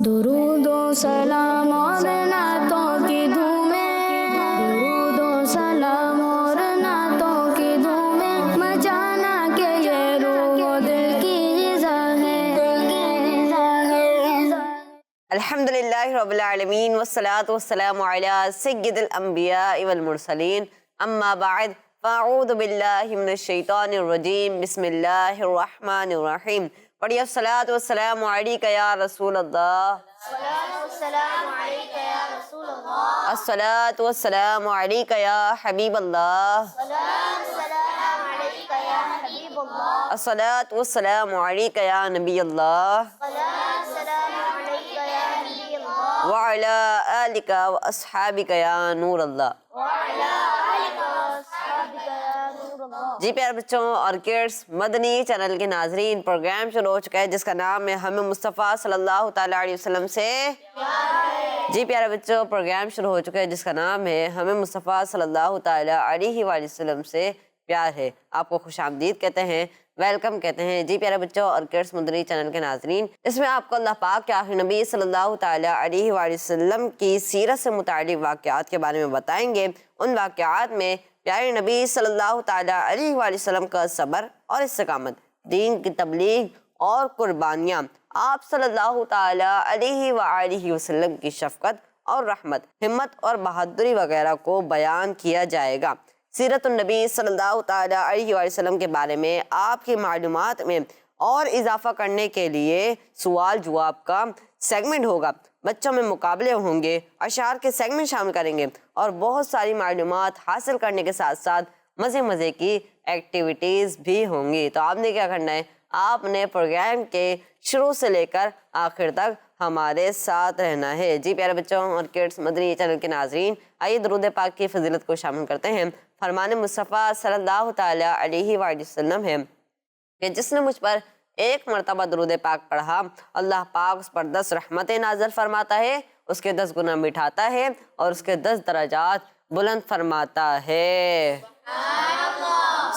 درود و سلام اور نعتوں کی دھومیں، درود و سلام اور نعتوں کی دھومیں مچانا کہ یہ روح و دل کی غذا ہے۔ الحمدللہ رب العالمین والصلاة والسلام علی سید الانبیاء والمرسلین، اما بعد فاعوذ باللہ من الشیطان الرجیم، بسم اللہ الرحمن الرحیم۔ پڑھیے الصلاۃ والسلام علیکہ یا رسول اللہ، الصلاۃ والسلام علیکہ یا حبیب اللہ، الصلاۃ والسلام علیکہ یا نبی اللہ، وعلی آلک و اصحابک یا نور اللہ۔ جی پیارے بچوں اور کڈس، مدنی چینل کے ناظرین، پروگرام شروع ہو چکا ہے جس کا نام ہے ہمیں مصطفیٰ صلی اللہ تعالیٰ علیہ وسلم سے جی پیارے بچوں، پروگرام شروع ہو چکا ہے جس کا نام ہے ہمیں مصطفیٰ صلی اللہ تعالیٰ علیہ وآلہ وسلم سے پیار ہے۔ آپ کو خوش آمدید کہتے ہیں، ویلکم کہتے ہیں جی پیارے بچوں اور کڈس مدنی چینل کے ناظرین۔ اس میں آپ کو اللہ پاک کے آخری نبی صلی اللہ تعالیٰ علیہ وآلہ وسلم کی سیرت سے متعلق واقعات کے بارے میں بتائیں گے۔ ان واقعات میں پیارے نبی صلی اللہ تعالیٰ علیہ وآلہ وسلم کا صبر اور استقامت، دین کی تبلیغ اور قربانیاں، آپ صلی اللہ تعالیٰ علیہ وآلہ وسلم کی شفقت اور رحمت، ہمت اور بہادری وغیرہ کو بیان کیا جائے گا۔ سیرت النبی صلی اللہ تعالیٰ علیہ وآلہ وسلم کے بارے میں آپ کی معلومات میں اور اضافہ کرنے کے لیے سوال جواب کا سیگمنٹ ہوگا، بچوں میں مقابلے ہوں گے، اشعار کے سیگمنٹ شامل کریں گے اور بہت ساری معلومات حاصل کرنے کے ساتھ ساتھ مزے کی ایکٹیویٹیز بھی ہوں گی۔ تو آپ نے کیا کرنا ہے، آپ نے پروگرام کے شروع سے لے کر آخر تک ہمارے ساتھ رہنا ہے۔ جی پیارے بچوں اور کڈس مدنی چینل کے ناظرین، آئیے درود پاک کی فضیلت کو شامل کرتے ہیں۔ فرمان مصطفیٰ صلی اللہ تعالیٰ علیہ وآلہ وسلم ہے کہ جس نے مجھ پر ایک مرتبہ درود پاک پڑھا، اللہ پاک اس پر 10 رحمتیں نازل فرماتا ہے، اس کے 10 گناہ مٹھاتا ہے اور اس کے 10 درجات بلند فرماتا ہے۔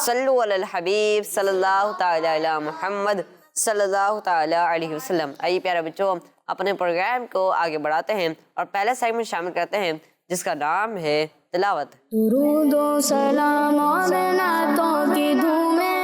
صلو علی الحبیب صلی اللہ تعالیٰ علی محمد صلی اللہ تعالیٰ علیہ وسلم۔ آئیے پیارے بچوں اپنے پروگرام کو آگے بڑھاتے ہیں اور پہلا سیگمنٹ شامل کرتے ہیں جس کا نام ہے تلاوت۔ درود و سلام اور نعتوں کی دھومیں۔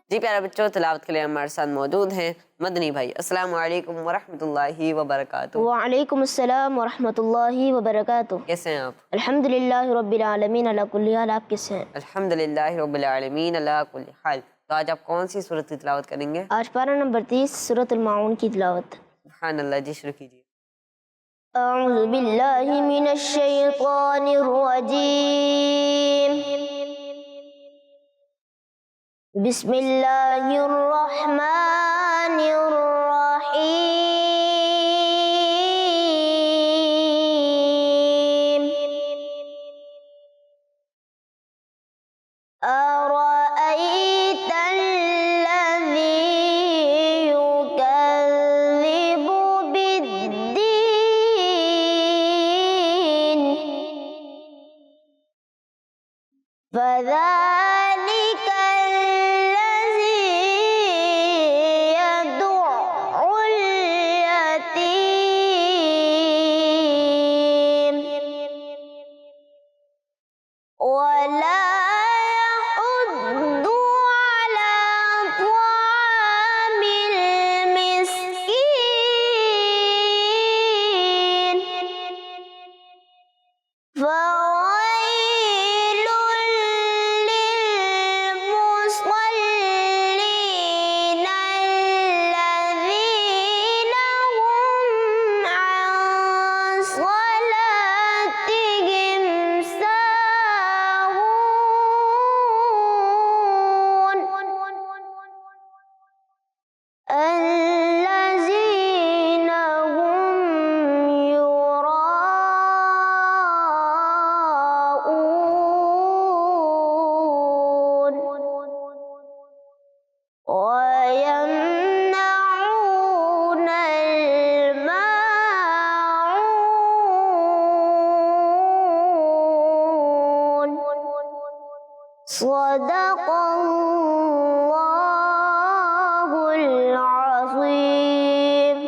جی پیارے بچوں، تلاوت کے لیے ہمارے ساتھ موجود ہیں مدنی بھائی۔ السلام علیکم ورحمۃ اللہ وبرکاتہ۔ وعلیکم السلام ورحمۃ اللہ وبرکاتہ۔ کیسے ہیں آپ؟ الحمدللہ رب العالمین علی کل حال۔ آپ کیسے ہیں؟ الحمدللہ رب العالمین علی کل حال۔ تو آج آپ کون سی سورت کی تلاوت کریں گے؟ آج پارہ نمبر 30 سورۃ الماعون کی تلاوت۔ سبحان اللہ، جی شروع کیجیے۔ اعوذ باللہ من الشیطان الرجیم، بسم اللہ الرحمن الرحیم۔ أرأيت الذي يكذب بالدين فذلك الذي يدع اليتيم ولا يحض على طعام المسكين فويل للمصلين الذين هم عن صلاتهم ساهون الذين هم يراءون ويمنعون الماعون۔ صدق اللہ العظیم۔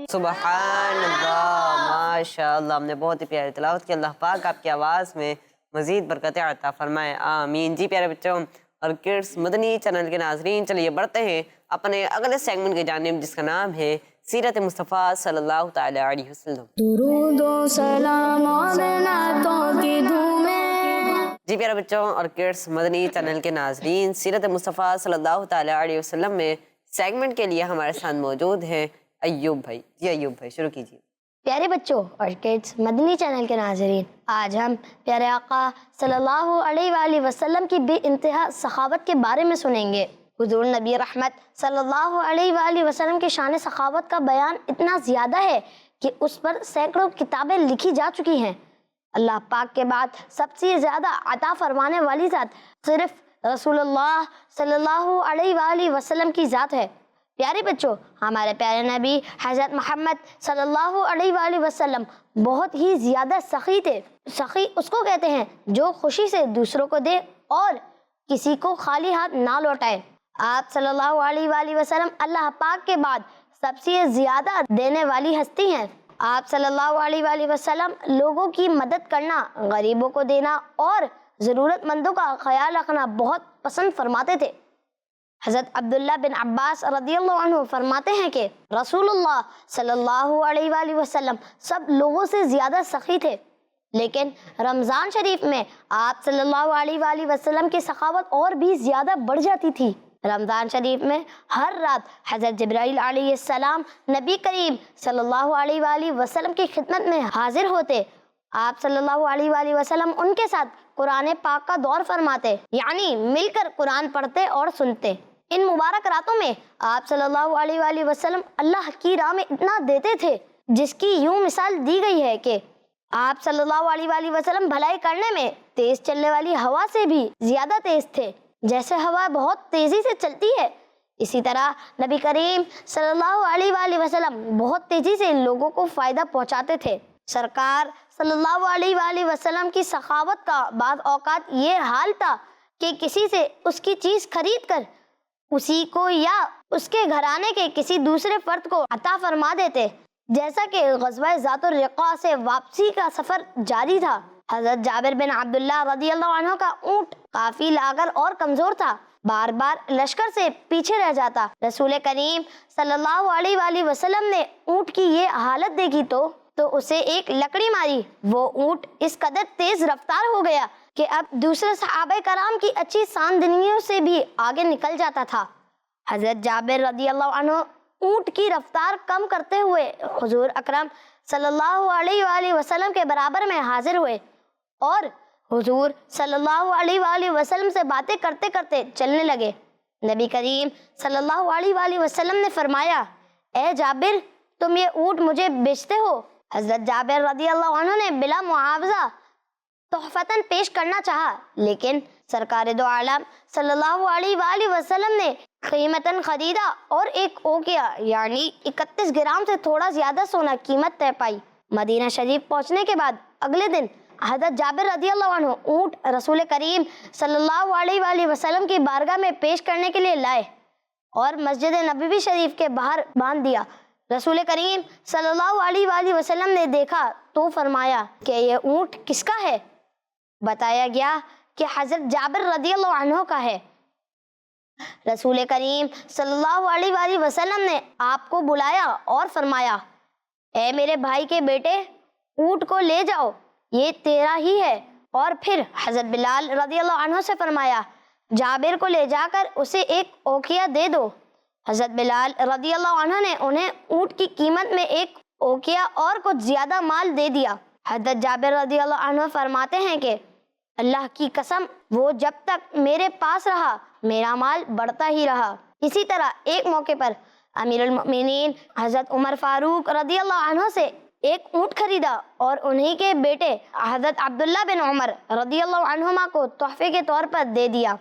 سبحان اللہ، ماشاء اللہ، ہم نے بہت ہی پیاری تلاوت کی۔ اللہ پاک آپ کی آواز میں مزید برکتیں عطا فرمائے، آمین۔ جی پیارے بچوں اور کڈس مدنی چینل کے ناظرین، چلیے بڑھتے ہیں اپنے اگلے سیگمنٹ کی جانب، جس کا نام ہے سیرت مصطفیٰ صلی اللہ تعالی علیہ وسلم۔ درود و سلام اور نعتوں کی دھومیں، جی پیارے بچوں اور کڈس مدنی چینل کے ناظرین، سیرت مصطفیٰ صلی اللہ تعالی علیہ وسلم میں سیگمنٹ کے لیے ہمارے ساتھ موجود ہیں ایوب بھائی۔ جی ایوب بھائی شروع کیجیے۔ پیارے بچوں اور کڈس مدنی چینل کے ناظرین، آج ہم پیارے آقا صلی اللہ علیہ وآلہ وسلم کی بے انتہا سخاوت کے بارے میں سنیں گے۔ حضور نبی رحمت صلی اللہ علیہ وآلہ وسلم کی شان سخاوت کا بیان اتنا زیادہ ہے کہ اس پر سینکڑوں کتابیں لکھی جا چکی ہیں۔ اللہ پاک کے بعد سب سے زیادہ عطا فرمانے والی ذات صرف رسول اللہ صلی اللہ علیہ وآلہ وسلم کی ذات ہے۔ پیارے بچوں، ہمارے پیارے نبی حضرت محمد صلی اللہ علیہ وآلہ وسلم بہت ہی زیادہ سخی تھے۔ سخی اس کو کہتے ہیں جو خوشی سے دوسروں کو دے اور کسی کو خالی ہاتھ نہ لوٹائے۔ آپ صلی اللہ علیہ وآلہ وسلم اللہ پاک کے بعد سب سے زیادہ دینے والی ہستی ہیں۔ آپ صلی اللہ علیہ وآلہ وسلم لوگوں کی مدد کرنا، غریبوں کو دینا اور ضرورت مندوں کا خیال رکھنا بہت پسند فرماتے تھے۔ حضرت عبداللہ بن عباس رضی اللہ عنہ فرماتے ہیں کہ رسول اللہ صلی اللہ علیہ وآلہ وسلم سب لوگوں سے زیادہ سخی تھے، لیکن رمضان شریف میں آپ صلی اللہ علیہ وآلہ وسلم کی سخاوت اور بھی زیادہ بڑھ جاتی تھی۔ رمضان شریف میں ہر رات حضرت جبرائیل علیہ السلام نبی کریم صلی اللہ علیہ وآلہ وسلم کی خدمت میں حاضر ہوتے۔ آپ صلی اللہ علیہ وآلہ وسلم ان کے ساتھ قرآن پاک کا دور فرماتے، یعنی مل کر قرآن پڑھتے اور سنتے۔ ان مبارک راتوں میں آپ صلی اللہ علیہ وآلہ وسلم اللہ کی راہ میں اتنا دیتے تھے جس کی یوں مثال دی گئی ہے کہ آپ صلی اللہ علیہ وآلہ وسلم بھلائی کرنے میں تیز چلنے والی ہوا سے بھی زیادہ تیز تھے۔ جیسے ہوا بہت تیزی سے چلتی ہے، اسی طرح نبی کریم صلی اللہ علیہ وآلہ وسلم بہت تیزی سے لوگوں کو فائدہ پہنچاتے تھے۔ سرکار صلی اللہ علیہ وآلہ وسلم کی سخاوت کا بعض اوقات یہ حال تھا کہ کسی سے اس کی چیز خرید کر اسی کو یا اس کے گھرانے کے کسی دوسرے فرد کو عطا فرما دیتے، جیسا کہ غزوہ ذات الرقاع سے واپسی کا سفر جاری تھا۔ حضرت جابر بن عبداللہ رضی اللہ عنہ کا اونٹ کافی لاغر اور کمزور تھا، بار بار لشکر سے پیچھے رہ جاتا۔ رسول کریم صلی اللہ علیہ وآلہ وسلم نے اونٹ کی یہ حالت دیکھی تو اسے ایک لکڑی ماری۔ وہ اونٹ اس قدر تیز رفتار ہو گیا کہ اب دوسرے صحابہ کرام کی اچھی ساندنیوں سے بھی آگے نکل جاتا تھا۔ حضرت جابر رضی اللہ عنہ اونٹ کی رفتار کم کرتے ہوئے حضور اکرم صلی اللہ علیہ وآلہ وسلم کے برابر میں حاضر ہوئے اور حضور صلی اللہ علیہ وآلہ وسلم سے باتیں کرتے کرتے چلنے لگے۔ نبی کریم صلی اللہ علیہ وآلہ وسلم نے فرمایا، اے جابر، تم یہ اونٹ مجھے بیچتے ہو؟ حضرت جابر رضی اللہ عنہ نے بلا معاوضہ تحفتاً پیش کرنا چاہا، لیکن سرکار دو عالم صلی اللہ علیہ وآلہ وسلم نے قیمتاً خریدا اور ایک اوقیہ یعنی 31 گرام سے تھوڑا زیادہ سونا قیمت طے پائی۔ مدینہ شریف پہنچنے کے بعد اگلے دن حضرت جابر رضی اللہ عنہ اونٹ رسول کریم صلی اللہ علیہ وآلہ وسلم کی بارگاہ میں پیش کرنے کے لیے لائے اور مسجد نبوی شریف کے باہر باندھ دیا۔ رسول کریم صلی اللہ علیہ وآلہ وسلم نے دیکھا تو فرمایا کہ یہ اونٹ کس کا ہے؟ بتایا گیا کہ حضرت جابر رضی اللہ عنہ کا ہے۔ رسول کریم صلی اللہ علیہ وآلہ وسلم نے آپ کو بلایا اور فرمایا، اے میرے بھائی کے بیٹے، اونٹ کو لے جاؤ، یہ تیرا ہی ہے۔ اور پھر حضرت بلال رضی اللہ عنہ سے فرمایا، جابر کو لے جا کر اسے ایک اوقیہ دے دو۔ حضرت بلال رضی اللہ عنہ نے انہیں اونٹ کی قیمت میں ایک اوقیہ اور کچھ زیادہ مال دے دیا۔ حضرت جابر رضی اللہ عنہ فرماتے ہیں کہ اللہ کی قسم، وہ جب تک میرے پاس رہا میرا مال بڑھتا ہی رہا۔ اسی طرح ایک موقع پر امیر المؤمنین حضرت عمر فاروق رضی اللہ عنہ سے ایک اونٹ خریدا اور انہی کے بیٹے حضرت عبداللہ بن عمر رضی اللہ عنہما کو تحفے کے طور پر دے دیا۔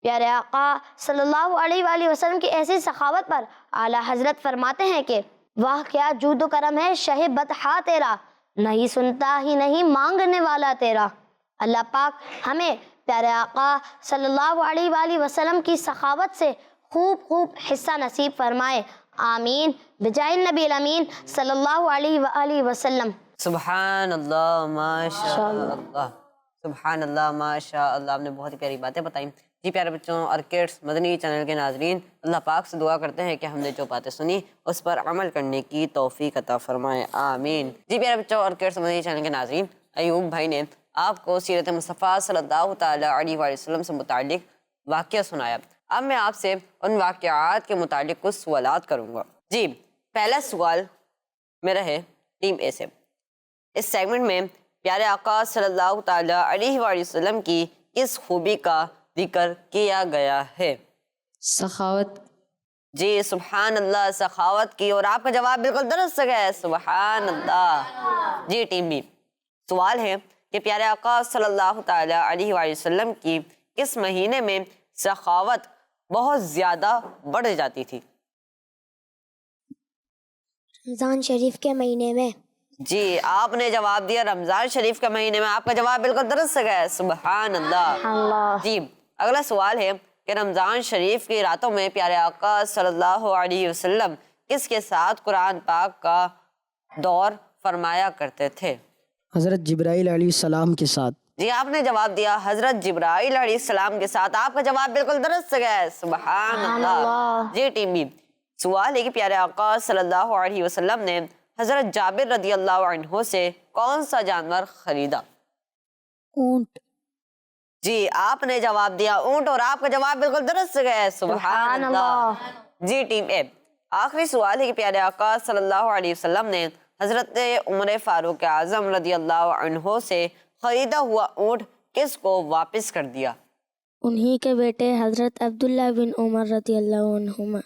پیارے آقا صلی اللہ علیہ وآلہ وسلم کی ایسی سخاوت پر اعلیٰ حضرت فرماتے ہیں کہ واہ کیا جود و کرم ہے شہ بطحا تیرا، نہیں سنتا ہی نہیں مانگنے والا تیرا۔ اللہ پاک ہمیں پیارے آقا صلی اللہ علیہ وآلہ وسلم کی سخاوت سے خوب حصہ نصیب فرمائے، آمین بجائے النبی الامین صلی اللہ علیہ وآلہ وسلم۔ سبحان اللہ ماشاء اللہ، سبحان اللہ ماشاء اللہ، آپ نے بہت ہی پیاری باتیں بتائیں۔ جی پیارے بچوں اور کڈس مدنی چینل کے ناظرین، اللہ پاک سے دعا کرتے ہیں کہ ہم نے جو باتیں سنی اس پر عمل کرنے کی توفیق عطا فرمائے، آمین۔ جی پیارے بچوں اور کڈس مدنی چینل کے ناظرین، ایوب بھائی نے آپ کو سیرت مصطفیٰ صلی اللہ تعالیٰ علیہ وآلہ وسلم سے متعلق واقعہ سنایا۔ اب میں آپ سے ان واقعات کے متعلق کچھ سوالات کروں گا۔ جی پہلا سوال میرا ہے ٹیم اے سے۔ اس سیگمنٹ میں پیارے آقا صلی اللہ تعالیٰ علیہ وآلہ وسلم کی کس خوبی کا ذکر کیا گیا ہے؟ سخاوت۔ جی سبحان اللہ، سخاوت کی، اور آپ کا جواب بالکل درست ہے، سبحان اللہ۔ جی ٹیم بی، سوال ہے کہ پیارے آقا صلی اللہ تعالیٰ علیہ وآلہ وسلم کی کس مہینے میں سخاوت بہت زیادہ بڑھ جاتی تھی؟ رمضان شریف کے مہینے میں۔ جی آپ نے جواب دیا رمضان شریف کے مہینے میں، آپ کا جواب بالکل درست ہے، سبحان اللہ۔ جی اگلا سوال ہے کہ رمضان شریف کی راتوں میں پیارے آقا صلی اللہ علیہ وسلم کس کے ساتھ قرآن پاک کا دور فرمایا کرتے تھے؟ حضرت جبرائیل علیہ السلام کے ساتھ۔ جی آپ نے جواب دیا حضرت جبرائیل علیہ السلام کے ساتھ، آپ کا جواب بالکل درست ہے، سبحان اللہ۔ جی ٹیم بی، سوال ہے کہ پیارے آقا صلی اللہ علیہ وسلم نے حضرت جابر رضی اللہ عنہ سے کون سا جانور خریدا؟ اونٹ۔ جی آپ نے جواب دیا اونٹ، اور آپ کا جواب بالکل درست ہے، سبحان اللہ۔ جی ٹیم اے، آخری سوال ہے کہ پیارے آقا صلی اللہ علیہ وسلم نے حضرت عمر فاروق اعظم رضی اللہ عنہ سے خریدا ہوا اونٹ کس کو واپس کر دیا؟ انہی کے بیٹے حضرت عبداللہ بن عمر رضی اللہ عنہما۔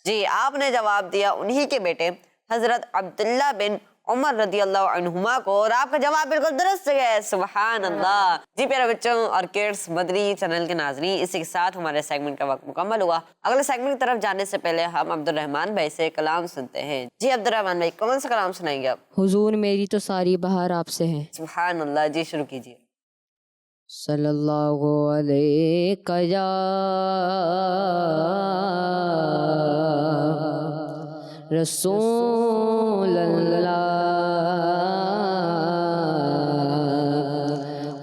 جی آپ نے جواب دیا انہی کے بیٹے حضرت عبداللہ بن عمر رضی اللہ عنہما کو، اور آپ کا جواب بالکل درست ہے، سبحان اللہ۔ جی پیارے بچوں اور کڈس مدنی چینل کے ناظرین، اسی کے ساتھ ہمارے سیگمنٹ کا وقت مکمل ہوا۔ اگلے سیگمنٹ کی طرف جانے سے پہلے ہم عبد الرحمن بھائی سے کلام سنتے ہیں۔ جی عبد الرحمن بھائی کون سا کلام سنائیں گے آپ؟ حضور میری تو ساری بہار آپ سے ہے۔ سبحان اللہ، جی شروع کیجیے۔ صلی اللہ علیہ یا رسول اللہ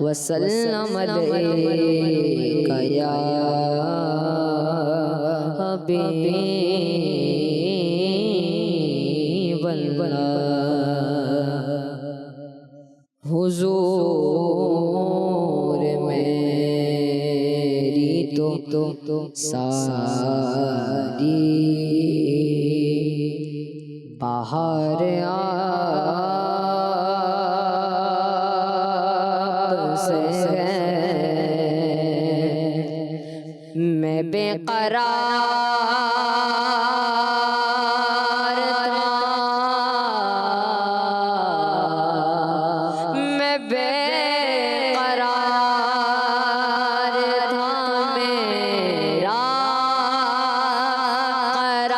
وسلم علیک یا حبیب اللہ۔ حضور میری تو ساری بہار آپ سے ہے، میں بے قرار تھا، میں بے قرار تھا، میرا قرار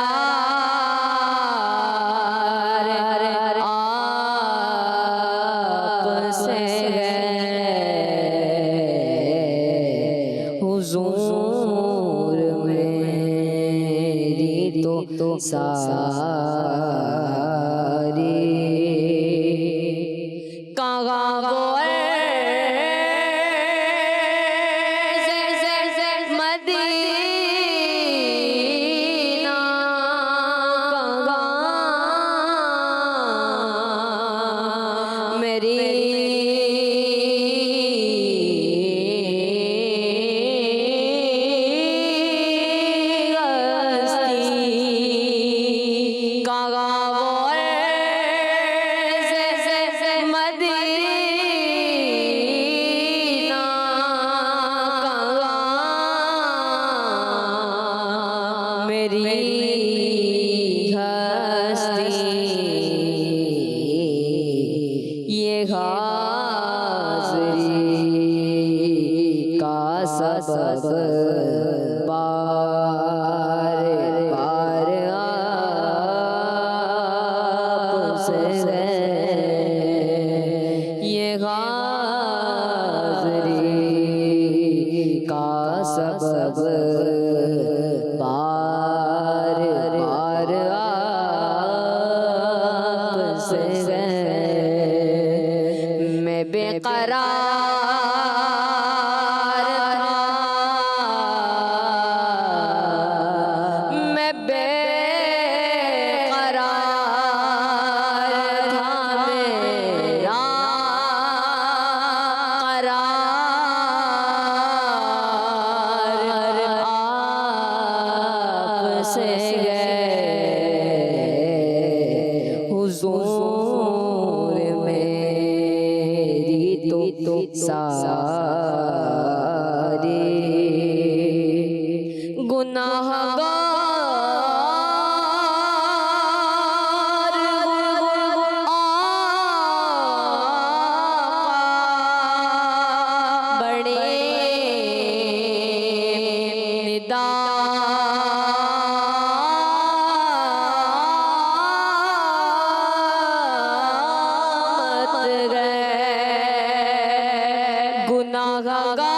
آپ سے ہے۔ حضور میری تو ساری کہاں گئے مدینہ، کہاں میری ہستی، کہاں مدینہ، کہاں میری ہستی، یہ حاضری کا سبب بار بار آپ سے ہے، یہ حاضری کا سبب بار بار سے میں بے قرار تھا، میں بے قرار تھا، میرا قرار آپ سے حضور میری تو ساری گناہ گار بڑے ندامت گئے گناہ گار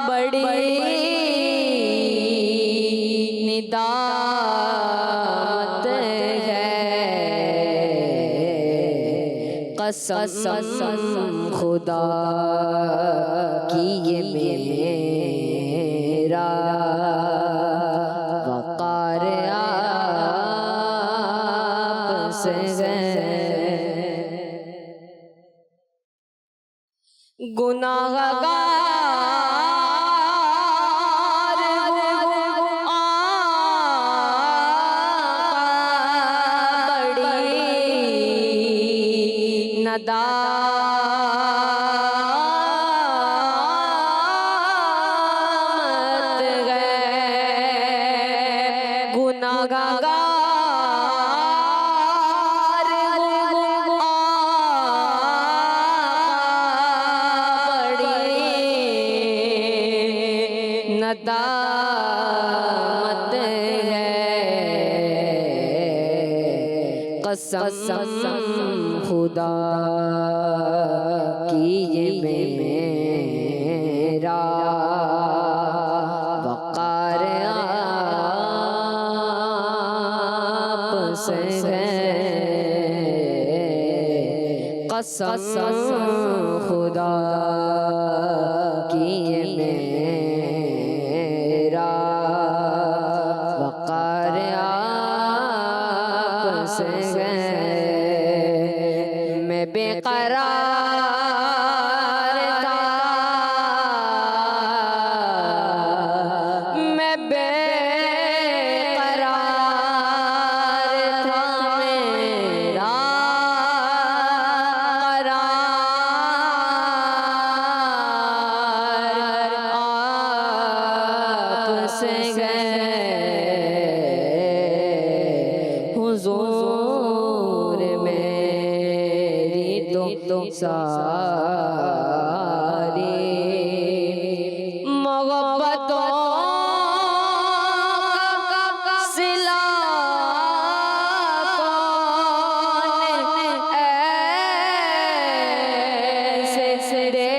بڑی ندامت ہے، قسم خدا کی یہ میرا وقار آپ سے گناہ گار بڑی ندامت گئے گناہ گار بڑی ندامت ہے، قسم خدا کی یہ میرا وقار آپ سے قسم خدا کی یہ میرا وقار آپ سے میں بے قرار تھا، میں بے قرار تھا، میرا قرار آپ سے حضور میری تو ساری محبتوں کا صلہ کون ایسے دے،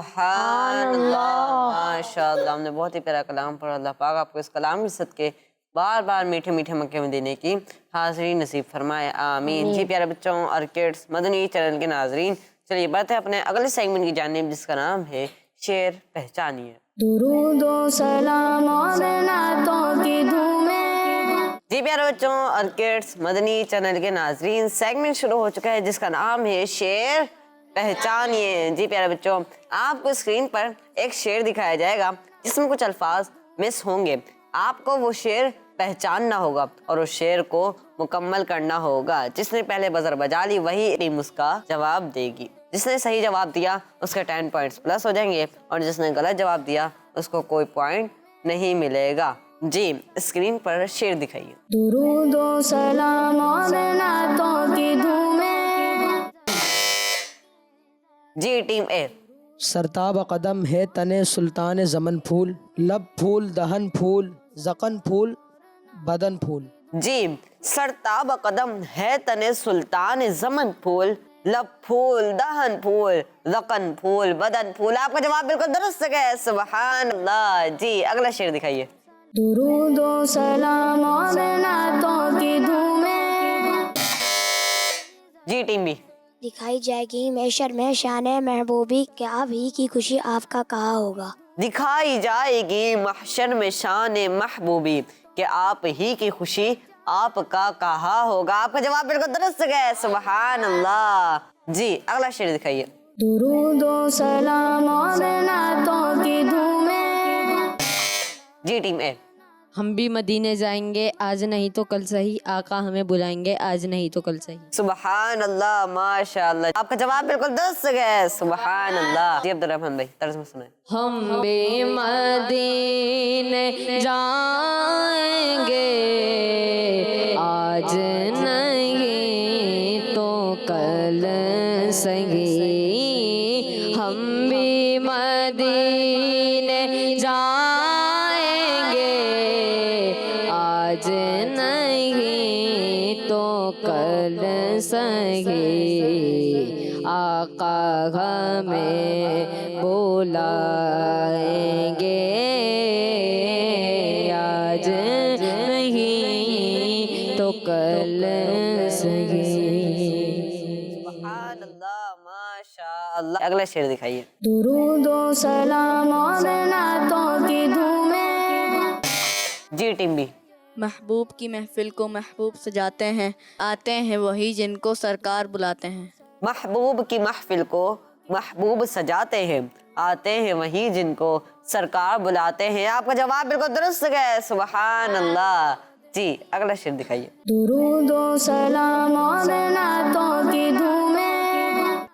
سبحان اللہ، ماشاء اللہ، ہم نے بہت ہی پیارا کلام پڑھا۔ اللہ پاک آپ کو اس کلام کے صدقے بار بار میٹھے میٹھے مکے میں دینے کی حاضری نصیب فرمائے، آمین۔ جی پیارے بچوں اور کڈس مدنی چینل کے ناظرین، چلیے بات ہے اپنے اگلے سیگمنٹ کی جانب، جس کا نام ہے شعر پہچانیے۔ درود و سلام اور نعتوں کی دھومیں، جی پیارے بچوں اور کڈس مدنی چینل کے ناظرین، سیگمنٹ شروع ہو چکا ہے جس کا نام ہے شعر پہچانیے۔ جی پیارے بچوں، آپ کو اسکرین پر ایک شعر دکھایا جائے گا جس میں کچھ الفاظ مس ہوں گے، آپ کو وہ شعر پہچاننا ہوگا اور اس شعر کو مکمل کرنا ہوگا۔ جس نے پہلے بزر بجا لی وہی ٹیم اس کا جواب دے گی۔ جس نے صحیح جواب دیا اس کے 10 پوائنٹس پلس ہو جائیں گے، اور جس نے غلط جواب دیا اس کو کوئی پوائنٹ نہیں ملے گا۔ جی اسکرین پر شعر دکھائیے۔ درود و سلام اور نعتوں کی دھومیں، جی ٹیم اے۔ سرتاب قدم ہے تنے سلطان زمن پھول، لب پھول دہن پھول زقن پھول بدن پھول۔ جی سرتاب قدم ہے تنے سلطان زمن پھول، لب پھول دہن پھول زقن پھول بدن پھول۔ آپ کا جواب بالکل درست ہے، سبحان اللہ۔ جی اگلا شعر دکھائیے۔ درود و سلام اور نعتوں کی دھومیں، جی ٹیم بی۔ دکھائی جائے گی محشر میں شان محبوبی، کہ آپ ہی کی خوشی آپ کا کہا ہوگا۔ دکھائی جائے گی محشر میں شان محبوبی، کہ آپ ہی کی خوشی آپ کا کہا ہوگا۔ آپ کا جواب بالکل درست ہے، سبحان اللہ۔ جی اگلا شعر دکھائیے۔ درود و سلام اور نعتوں کی دھومیں، جی ٹیم اے۔ ہم بھی مدینے جائیں گے آج نہیں تو کل صحیح، آقا ہمیں بلائیں گے آج نہیں تو کل صحیح۔ سبحان اللہ، ماشاء اللہ۔ آپ کا جواب بالکل درست ہے، سبحان اللہ۔ جی عبدالرحمن بھائی طرز میں سنائیں۔ ہم بھی مدینے جائیں گے آج نہیں تو کل صحیح، ہم بھی مدینے جائیں گے آج نہیں تو کل صحیح، آقا ہمیں بلائیں گے آج نہیں تو کل صحیح۔ سبحان اللہ، ماشاء اللہ۔ اگلا شعر دکھائیے۔ درود و سلام اور نعتوں کی دھومیں، جی ٹیم بی۔ محبوب کی محفل کو محبوب سجاتے ہیں، آتے ہیں وہی جن کو سرکار بلاتے ہیں۔ محبوب کی محفل کو محبوب سجاتے ہیں، آتے ہیں وہی جن کو سرکار بلاتے ہیں۔ آپ کا جواب بالکل درست ہے، سبحان اللہ۔ جی اگلا شعر دکھائیے۔ درود و سلام اور نعتوں کی دھومیں،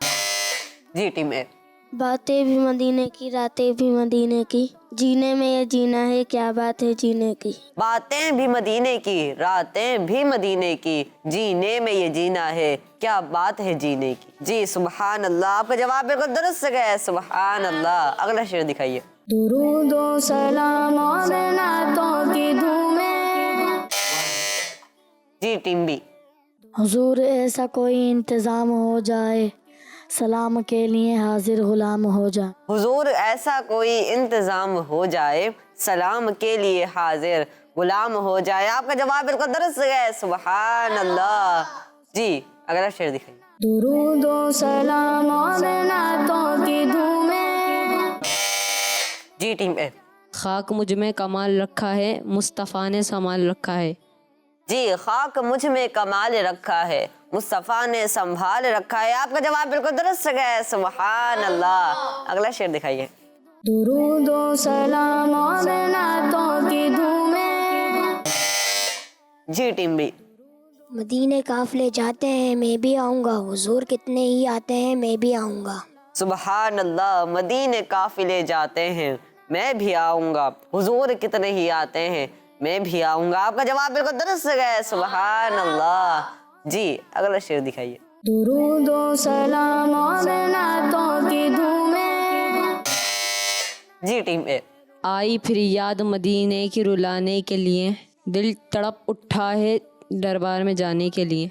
جی ٹیم اے۔ باتیں بھی مدینے کی راتیں بھی مدینے کی، جینے میں یہ جینا ہے کیا بات ہے جینے کی۔ باتیں بھی مدینے کی راتیں بھی مدینے کی، جینے میں یہ جینا ہے کیا بات ہے جینے کی۔ جی سبحان اللہ۔ آپ کا جواب بالکل درست ہے، سبحان اللہ۔ اگلا شعر دکھائیے۔ درود و سلام اور نعتوں کی دھومیں، جی ٹیم بی۔ حضور ایسا کوئی انتظام ہو جائے، سلام کے لیے حاضر غلام ہو جا۔ حضور ایسا کوئی انتظام ہو جائے، سلام کے لیے حاضر غلام ہو جائے۔ آپ کا جواب بالکل درست ہے، سبحان اللہ۔ جی اگلا شعر دکھائیے۔ درود و سلام اور نعتوں کی دھومیں، جی ٹیم اے۔ خاک مجھ میں کمال رکھا ہے، مصطفیٰ نے سنبھال رکھا ہے۔ جی خاک مجھ میں کمال رکھا ہے، مصطفیٰ نے سنبھال رکھا ہے۔ آپ کا جواب بالکل درست ہے، سبحان اللہ۔ اگلا شعر دکھائیے۔ درود و سلام اور نعتوں کی دھومیں، جی ٹیم بی۔ مدینے قافلے جاتے ہیں میں بھی آؤں گا، حضور کتنے ہی آتے ہیں میں بھی آؤں گا۔ سبحان اللہ۔ مدینے قافلے جاتے ہیں میں بھی آؤں گا، حضور کتنے ہی آتے ہیں میں بھی آؤں گا۔ آپ کا جواب بالکل درست ہے، سبحان اللہ۔ جی اگلا شعر دکھائیے۔ درود و سلام اور نعتوں کی دھومیں، جی ٹیم اے۔ آئی پھر یاد مدینے کی رلانے کے لیے، دل تڑپ اٹھا ہے دربار میں جانے کے لیے۔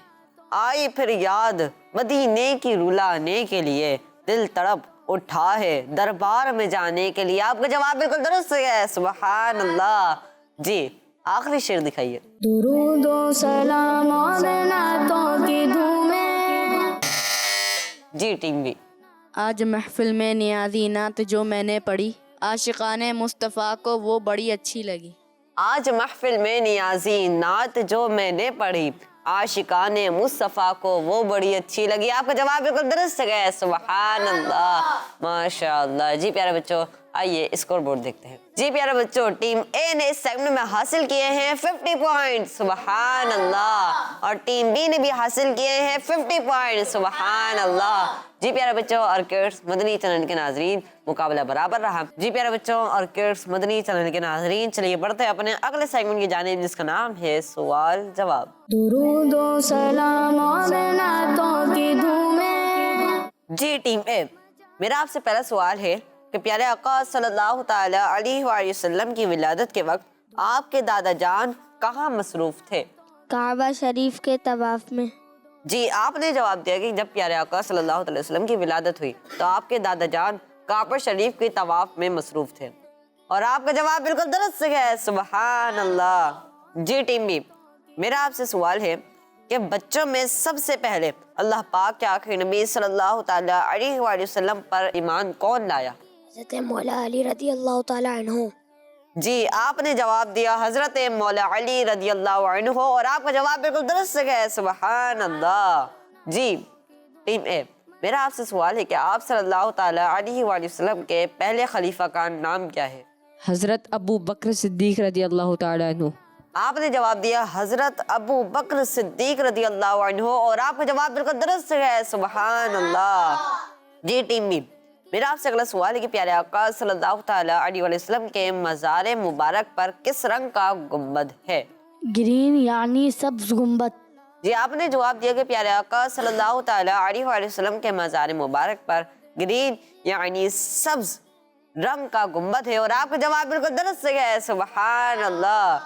آئی پھر یاد مدینے کی رلانے کے لیے، دل تڑپ اٹھا ہے دربار میں جانے کے لیے. آپ کا جواب بالکل درست ہے. سبحان اللہ. جی آخری شعر دکھائیے. درود و سلام اور نعتوں کی دھومیں. جی ٹیم بی. آج محفل میں نیازی نعت جو میں نے پڑھی عاشقان مصطفیٰ کو وہ بڑی اچھی لگی. آج محفل میں نیازی نعت جو میں نے پڑھی عاشقان مصطفیٰ کو وہ بڑی اچھی لگی. آپ کا جواب بالکل درست ہے. سبحان اللہ ماشاء اللہ. جی پیارے بچوں آئیے اسکور بورڈ دیکھتے ہیں. جی پیارے بچوں ٹیم اے نے اس سیگمنٹ میں حاصل کیے ہیں 50 پوائنٹ. سبحان اللہ. اور ٹیم بی نے بھی حاصل کیے ہیں 50 پوائنٹ. سبحان اللہ. جی پیارے بچوں اور کڈس مدنی چینل کے ناظرین مقابلہ برابر رہا. جی پیارے بچوں اور کڈس مدنی چینل کے ناظرین چلیے بڑھتے ہیں اپنے اگلے سیگمنٹ کی جانب جس کا نام ہے سوال جواب. درود و سلام اور نعتوں کی دھومیں. جی ٹیم اے میرا آپ سے پہلا سوال ہے کہ پیارے آقا صلی اللہ تعالی علیہ وآلہ وسلم کی ولادت کے وقت آپ کے دادا جان کہاں مصروف تھے؟ کعبہ شریف کے طواف میں. جی آپ نے جواب دیا کہ جب پیارے آقا صلی اللہ علیہ وسلم کی ولادت ہوئی تو آپ کے دادا جان کعبہ شریف کے طواف میں مصروف تھے. اور آپ کا جواب بالکل درست ہے. سبحان اللہ. جی ٹیم بی میرا آپ سے سوال ہے کہ بچوں میں سب سے پہلے اللہ پاک کے آخری نبی صلی اللہ تعالی علیہ وآلہ وسلم پر ایمان کون لایا؟ حضرت مولا علی رضی اللہ تعالی عنہ. جی آپ نے جواب دیا حضرت مولا علی رضی اللہ عنہ اور آپ کا جواب بالکل درست ہے. سبحان اللہ. جی ٹیم اے میرا آپ سے سوال ہے کہ آپ صلی اللہ تعالی علیہ وآلہ وسلم کے پہلے خلیفہ کا نام کیا ہے؟ حضرت ابو بکر صدیق رضی اللہ تعالی عنہ. آپ نے جواب دیا حضرت ابو بکر صدیق رضی اللہ عنہ اور آپ کا جواب بالکل درست ہے. سبحان اللہ. جی ٹیم بی میرا آپ سے اگلا سوال ہے کہ پیارے آقا صلی اللہ تعالی علیہ وآلہ وسلم کے مزار مبارک پر کس رنگ کا گنبد ہے؟ گرین یعنی سبز گنبد. جی آپ نے جواب دیا کہ پیارے آقا صلی اللہ تعالی علیہ وآلہ وسلم کے مزار مبارک پر گرین یعنی سبز رنگ کا گنبد ہے اور آپ کا جواب بالکل درست ہے. سبحان اللہ.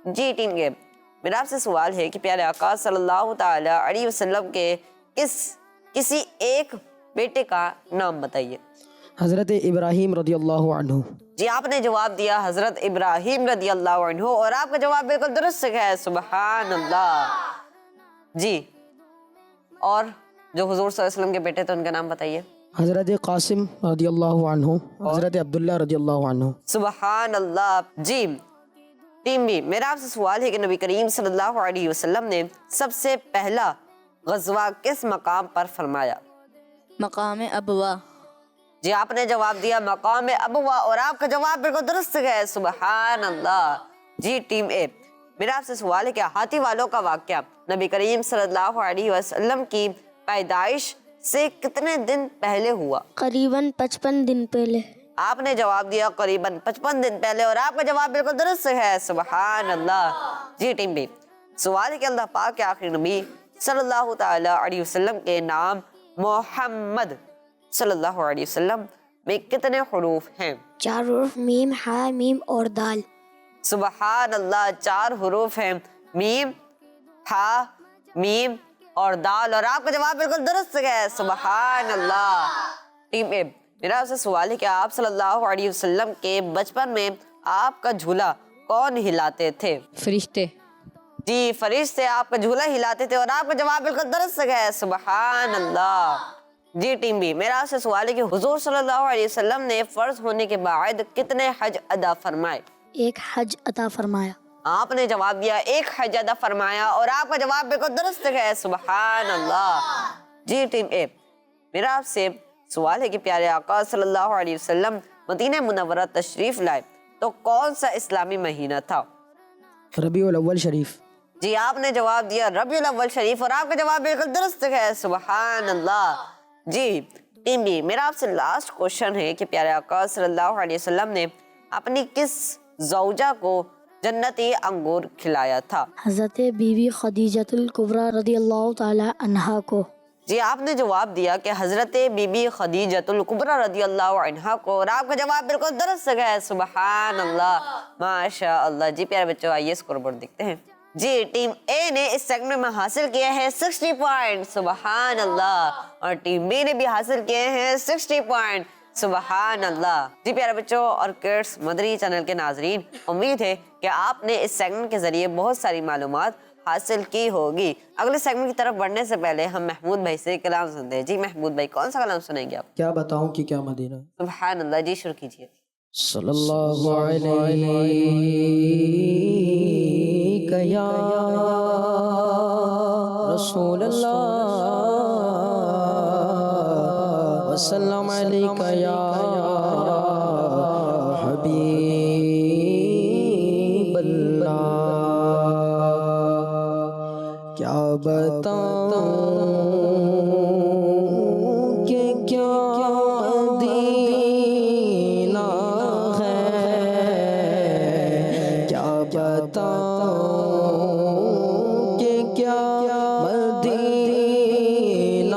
جی ٹیم کے میرا آپ سے سوال ہے کہ پیارے آقا صلی اللہ تعالی علیہ وسلم کے کسی ایک بیٹے کا نام بتائیے. حضرت ابراہیم رضی اللہ عنہ. جی آپ نے جواب دیا حضرت ابراہیم رضی اللہ عنہ اور آپ کا جواب بالکل درست ہے. سبحان اللہ. جی اور جو حضور صلی اللہ علیہ وسلم کے بیٹے تھے ان کا نام بتائیے. حضرت قاسم رضی اللہ عنہ. حضرت عبداللہ رضی اللہ عنہ. سبحان اللہ. جی ٹیم بی میرا آپ سے سوال ہے کہ نبی کریم صلی اللہ علیہ وسلم نے سب سے پہلا غزوہ کس مقام پر فرمایا؟ مقام ابوا. جی آپ نے جواب دیا مقام ابوا اور آپ کا جواب بالکل درست ہے. سبحان اللہ. جی ٹیم اے میرا آپ سے سوال ہے کہ ہاتھی والوں کا واقعہ نبی کریم صلی اللہ علیہ وسلم کی پیدائش سے کتنے دن پہلے ہوا؟ قریباً 55 دن پہلے. آپ نے جواب دیا قریباً 55 دن پہلے اور آپ کا جواب بالکل درست ہے. سبحان اللہ. جی ٹیم بی سوال ہے کہ اللہ پاک کے آخری نبی صلی اللہ تعالی علیہ وسلم کے نام محمد صلی اللہ علیہ وسلم میں کتنے حروف ہیں؟ 4 حروف میم ہا میم اور دال. سبحان اللہ. 4 حروف ہیں میم ہا میم اور دال اور آپ کا جواب بالکل درست ہے. سبحان اللہ. ٹیم اے میرا آپ سے سوال ہے کہ آپ صلی اللہ علیہ وسلم کے بچپن میں آپ کا جھولا کون ہلاتے تھے؟ فرشتے. جی فرشتے آپ کا جھولا ہلاتے تھے اور آپ کا جواب بالکل درست ہے. سبحان اللہ. جی ٹیم بی میرا آپ سے سوال ہے کہ حضور صلی اللہ علیہ وسلم نے فرض ہونے کے بعد کتنے حج ادا فرمائے؟ 1 حج عطا فرمایا. آپ نے جواب دیا 1 حج ادا فرمایا اور آپ کا جواب بالکل درست ہے. سبحان اللہ. جی ٹیم اے میرا آپ سے سوال ہے کہ پیارے آقا صلی اللہ علیہ وسلم مدینہ منورہ تشریف لائے تو کون سا اسلامی مہینہ تھا؟ ربیع الاول شریف. جی آپ نے جواب دیا ربیع الاول شریف اور آپ کا جواب بالکل درست ہے. سبحان اللہ. جی ٹیم بی میرا آپ سے لاسٹ کوشچن ہے کہ پیارے آقا صلی اللہ علیہ وسلم نے اپنی کس زوجہ کو جنتی انگور کھلایا تھا؟ حضرت بی بی خدیجۃ الکبریٰ رضی اللہ تعالی عنہا کو. جی آپ نے جواب دیا کہ حضرت بی بی خدیجۃ الکبریٰ رضی اللہ عنہا کو اور آپ کا جواب بالکل درست ہے. سبحان اللہ ماشاء اللہ. جی پیارے بچوں آئیے اسکور بورڈ دیکھتے ہیں. جی ٹیم اے نے اس سیگمنٹ میں حاصل کیا ہے 60 پوائنٹ، سبحان اللہ، اور ٹیم بی نے بھی حاصل کیے ہیں 60 پوائنٹ، سبحان اللہ۔ جی پیارے بچوں اور کڈس مدنی چینل کے ناظرین، امید ہے کہ آپ نے اس سیگمنٹ کے ذریعے بہت ساری معلومات حاصل کی ہوگی۔ اگلے سیگمنٹ کی طرف بڑھنے سے پہلے ہم محمود بھائی سے کلام سنتے ہیں۔ جی محمود بھائی کون سا کلام سنیں گے آپ؟ کیا بتاؤں کہ کیا مدینہ۔ سبحان اللہ، جی شروع کیجیے۔ صلی اللہ علیہ یا رسول اللہ وسلم علیکہ یا حبیب اللہ۔ کیا بتاؤں کہ کیا مدینہ ہے، کیا بتاؤں کہ کیا مدینہ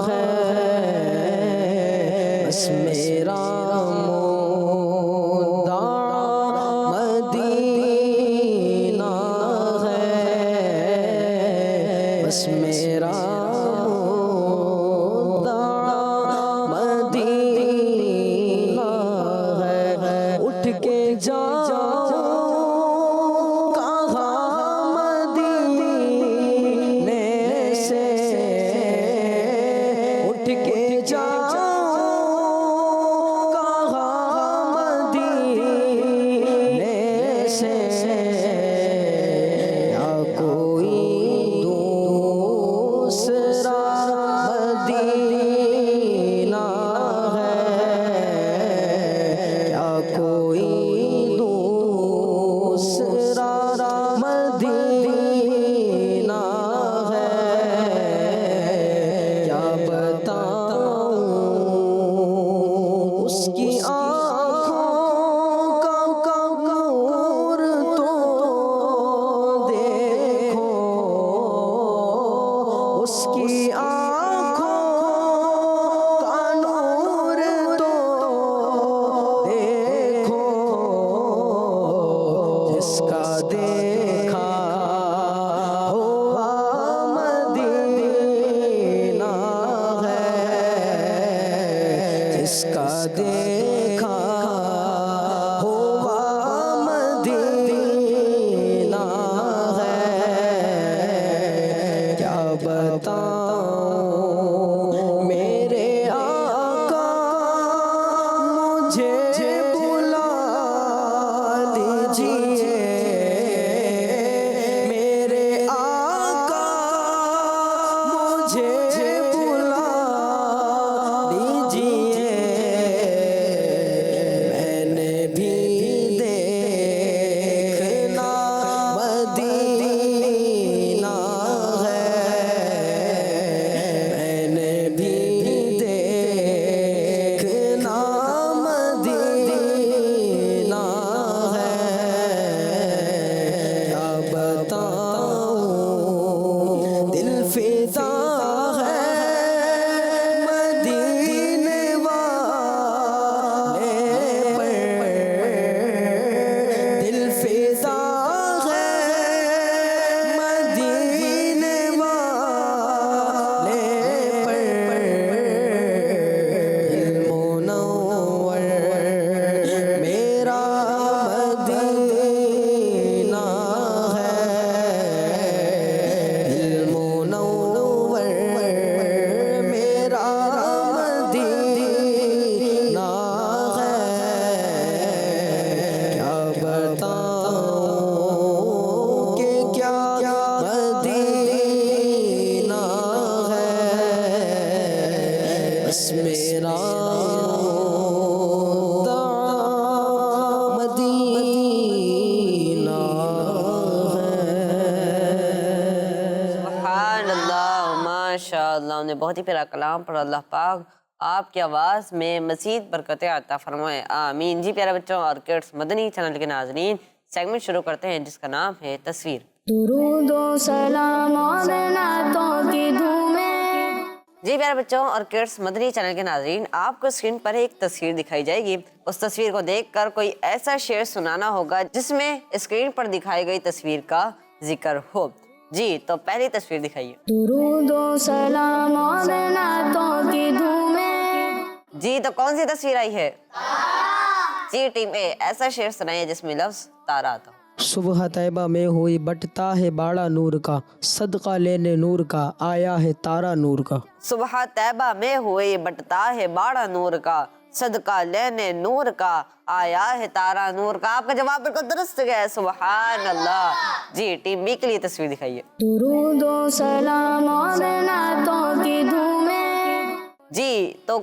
ہے، بس میرا مدعا مدینہ ہے، بس میرا مدعا مدینہ ہے۔ اٹھ کے جاؤ کہاں مدینے سے، اٹھ کے جاؤ کہاں مدینے سے، یا کوئی دوسرا مدینہ ہے، یا کوئی دوسرا مدینہ ہے، کیا بتاؤں اس کی آنکھوں کا نور تو دیکھو، اس کی آنکھوں کا نور تو دیکھو، جس کا دیکھا ہوا مدینہ ہے، جس کا دیکھا ہوا مدینہ ہے، کیا بتاؤں میرے آقا مجھے بلا لیجیے، میرے آقا مجھے بلا لیجیے، میں نے بھی دیکھنا مدینہ ہے، میں نے بھی دیکھنا مدینہ ہے، کیا بتاؤں دل فدا ہے مدینے والے پر، دل فدا ہے مدینے والے پر، دل منور میرا مدینہ ہے، دل منور میرا مدینہ ہے، کیا بتاؤں کہ کیا مدینہ ہے، بس میرا مدینہ ہے۔ سبحان اللہ، ماشاء اللہ، نے بہت ہی پیارا کلام پڑھا۔ اللہ پاک آپ کی آواز میں مزید برکتیں عطا فرمائے، آمین۔ جی پیارے بچوں اور کڈس مدنی چینل کے ناظرین، سیگمنٹ شروع کرتے ہیں جس کا نام ہے تصویر۔ درود و سلام اور نعتوں کی دھومیں۔ جی پیارے بچوں اور کڈس مدنی چینل کے ناظرین، آپ کو اسکرین پر ایک تصویر دکھائی جائے گی۔ اس تصویر کو دیکھ کر کوئی ایسا شعر سنانا ہوگا جس میں اسکرین پر دکھائی گئی تصویر کا ذکر ہو۔ جی تو پہلی تصویر دکھائیے۔ درود و سلام اور نعتوں کی دھومیں، جی تو کون سی تصویر آئی ہے؟ جی ٹیم اے، ایسا شعر سنائیے جس میں لفظ تارا آتا ہو۔ صبح طیبہ میں ہوئی بٹتا ہے باڑا نور کا، صدقہ لینے نور کا آیا ہے تارا نور کا۔ صبح طیبہ میں ہوئی بٹتا ہے باڑا نور کا، صدقہ لینے نور کا آیا ہے تارا نور کا۔ آپ کا جواب بالکل درست ہے، سبحان اللہ۔ جی ٹیم بی کے لیے تصویر دکھائیے۔ درود و سلام اور نعتوں کی دھومیں، جی تو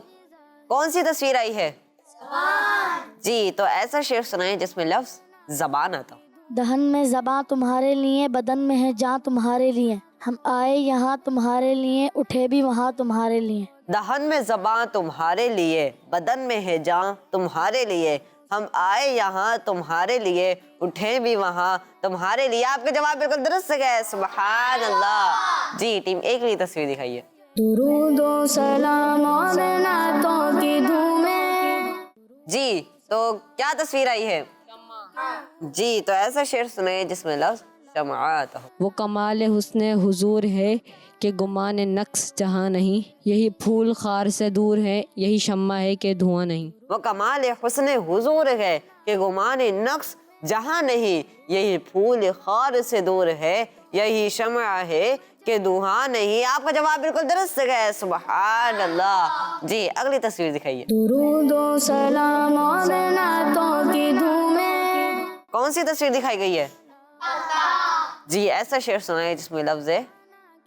کون سی تصویر آئی ہے؟ جی تو ایسا شعر سنائیں جس میں لفظ زبان آتا ہو۔ دہن میں زباں تمہارے لیے، بدن میں ہے جاں تمہارے لیے، ہم آئے یہاں تمہارے لیے، اٹھے بھی وہاں تمہارے لیے۔ دہن میں زباں تمہارے لیے، بدن میں ہے جاں تمہارے لیے، ہم آئے یہاں تمہارے لیے، اٹھے بھی وہاں تمہارے لیے۔ آپ کا جواب بالکل درست ہے، سبحان اللہ۔ جی ٹیم اے کے لیے تصویر دکھائیے۔ درود و سلام اور نعتوں کی دھومیں، جی تو کیا تصویر آئی ہے؟ جی تو ایسا شعر سنائے جس میں لفظ شمع آتا ہو۔ وہ کمال حسن حضور ہے کہ گمان نقص جہاں نہیں، یہی پھول خار سے دور ہے، یہی شمع ہے کہ دھواں نہیں۔ وہ کمال حسن حضور ہے کہ گمان نقص جہاں نہیں، یہی پھول خار سے دور ہے، یہی شمع ہے کہ دھواں نہیں۔ آپ کا جواب بالکل درست ہے، سبحان اللہ۔ جی اگلی تصویر دکھائیے۔ درود و سلام اور نعتوں کی دھومیں، کون سی تصویر دکھائی گئی ہے؟ جی ایسا شعر سنائے جس میں لفظ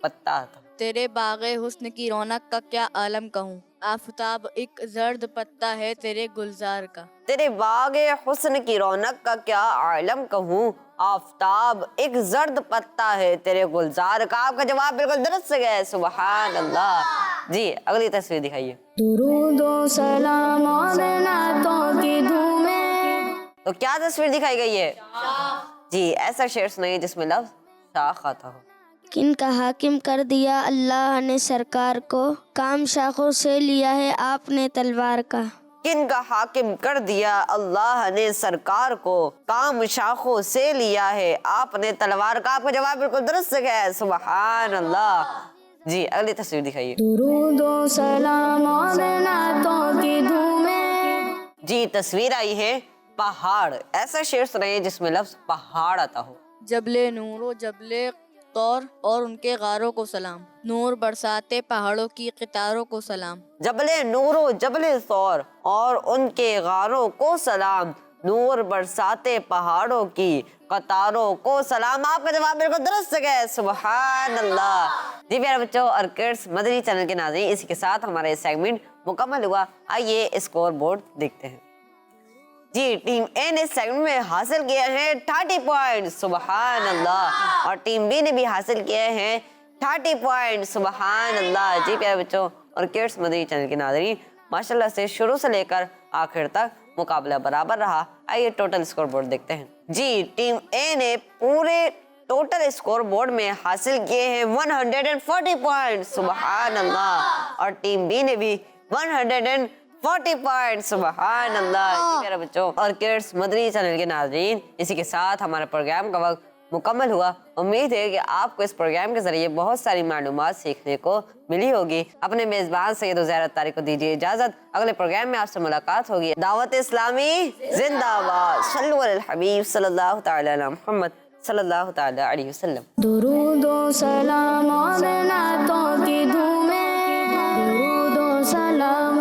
پتا آتا ہو۔ تیرے باغ حسن کی رونق کا کیا عالم کہوں، آفتاب ایک زرد پتا ہے تیرے گلزار کا۔ تیرے باغ حسن کی رونق کا کیا عالم کہوں، آفتاب ایک زرد پتا ہے تیرے گلزار کا۔ آپ کا جواب بالکل درست ہے، سبحان اللہ۔ جی اگلی تصویر دکھائیے۔ درود و سلام اور نعتوں کی دھومیں، تو کیا تصویر دکھائی گئی ہے؟ جی ایسا شعر سنائیے جس میں لفظ شاخ آتا ہو۔ کن کا حاکم کر دیا اللہ نے سرکار کو، کام شاخوں سے لیا ہے آپ نے تلوار کا۔ کن کا حاکم کر دیا اللہ نے سرکار کو، کام شاخوں سے لیا ہے آپ نے تلوار کا۔ آپ کا جواب بالکل درست ہے، سبحان اللہ۔ جی اگلی تصویر دکھائیے۔ درود و سلام اور نعتوں کی دھومیں، جی تصویر آئی ہے پہاڑ۔ ایسا شعر سنائیے جس میں لفظ پہاڑ آتا ہو۔ جبل نور و جبل طور اور ان کے غاروں کو سلام، نور برساتے پہاڑوں کی قطاروں کو سلام۔ جبل نور و جبل طور اور ان کے غاروں کو سلام، نور برساتے پہاڑوں کی قطاروں کو سلام۔ آپ کا جواب بالکل درست ہے، سبحان اللہ۔ جی پیارے بچوں اور کڈس مدنی چینل کے ناظرین، اسی کے ساتھ ہمارا یہ سیگمنٹ مکمل ہوا۔ آئیے اسکور بورڈ دیکھتے ہیں۔ جی ٹیم اے نے سیگمنٹ میں حاصل کیے ہیں 30 پوائنٹ، سبحان اللہ، اور ٹیم بی نے بھی حاصل کیے ہیں 30 پوائنٹ، سبحان اللہ۔ جی پیارے بچوں اور کڈس مدنی چینل کے ناظرین، ماشاءاللہ سے شروع سے لے کر آخر تک مقابلہ برابر رہا۔ آئیے ٹوٹل اسکور بورڈ دیکھتے ہیں۔ جی ٹیم اے نے پورے ٹوٹل اسکور بورڈ میں حاصل کیے ہیں 140 پوائنٹ، سبحان اللہ، اور ٹیم بی نے بھی 140 پوائنٹ، سبحان اللہ۔ جی میرے بچوں اور کڈس مدنی چینل کے ناظرین، اسی کے ساتھ ہمارے پروگرام کا وقت مکمل ہوا۔ امید ہے کہ آپ کو اس پروگرام کے ذریعے بہت ساری معلومات سیکھنے کو ملی ہوگی۔ اپنے میزبان سید عزیر اتاری کو دیجیے اجازت، اگلے پروگرام میں آپ سے ملاقات ہوگی۔ دعوت اسلامی زندہ باد، صلو علی الحبیب صلی اللہ تعالی علی محمد صلی اللہ تعالی علیہ وسلم۔ درود و سلام اور نعتوں کی دھومیں، درود و سلام